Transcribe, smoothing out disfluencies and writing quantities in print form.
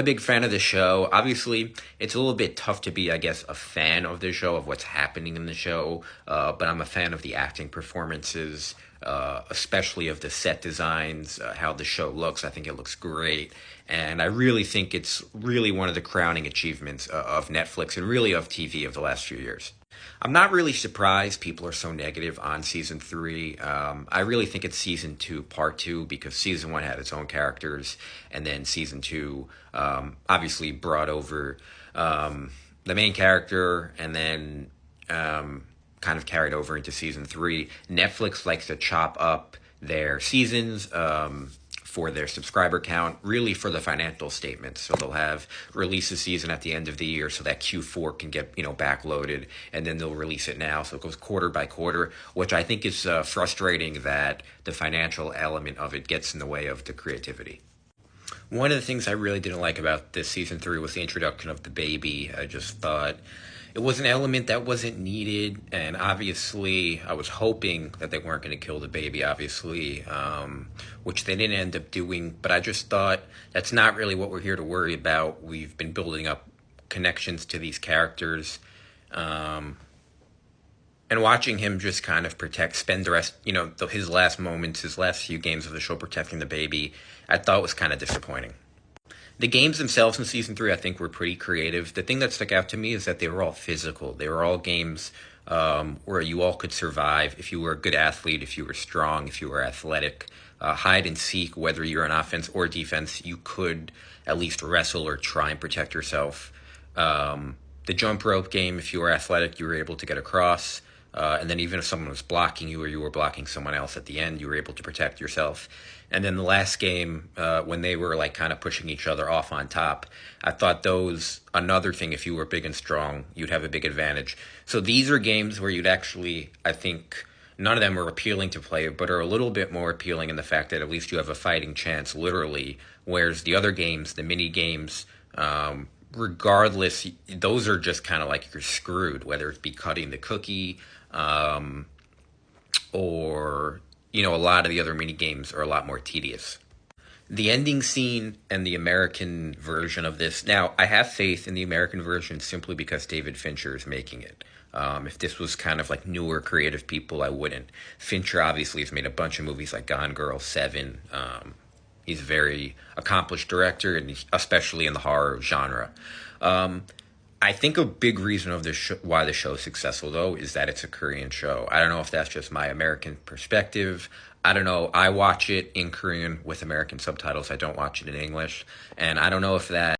A big fan of the show. Obviously, it's a little bit tough to be, I guess, a fan of the show, of what's happening in the show, but I'm a fan of the acting performances, especially of the set designs, how the show looks. I think it looks great. And I really think it's really one of the crowning achievements of Netflix and really of TV of the last few years. I'm not really surprised people are so negative on season three. I really think it's season two, part two, because season one had its own characters, and then season two obviously brought over the main character, and then kind of carried over into season three. Netflix likes to chop up their seasons. For their subscriber count, really for the financial statements. So they'll have release a season at the end of the year so that Q4 can get, backloaded, and then they'll release it now. So it goes quarter by quarter, which I think is frustrating that the financial element of it gets in the way of the creativity. One of the things I really didn't like about this season three was the introduction of the baby. I just thought it was an element that wasn't needed, and obviously I was hoping that they weren't going to kill the baby, obviously, which they didn't end up doing, but I just thought that's not really what we're here to worry about. We've been building up connections to these characters, and watching him just kind of spend the rest, his last moments, his last few games of the show protecting the baby, I thought was kind of disappointing. The games themselves in season three, I think, were pretty creative. The thing that stuck out to me is that they were all physical. They were all games where you all could survive if you were a good athlete, if you were strong, if you were athletic. Hide and seek, whether you're on offense or defense, you could at least wrestle or try and protect yourself. The jump rope game, if you were athletic, you were able to get across. And then even if someone was blocking you or you were blocking someone else at the end, you were able to protect yourself. And then the last game, when they were like kind of pushing each other off on top, I thought another thing, if you were big and strong, you'd have a big advantage. So these are games where you'd actually, I think, none of them are appealing to play, but are a little bit more appealing in the fact that at least you have a fighting chance, literally. Whereas the other games, the mini games, regardless, those are just kind of like you're screwed, whether it be cutting the cookie, or a lot of the other mini games are a lot more tedious. The ending scene and the American version of this. Now, I have faith in the American version simply because David Fincher is making it. If this was kind of like newer creative people, I wouldn't. Fincher obviously has made a bunch of movies like Gone Girl, Seven. He's a very accomplished director, and especially in the horror genre. I think a big reason of why the show is successful, though, is that it's a Korean show. I don't know if that's just my American perspective. I don't know. I watch it in Korean with American subtitles. I don't watch it in English. And I don't know if that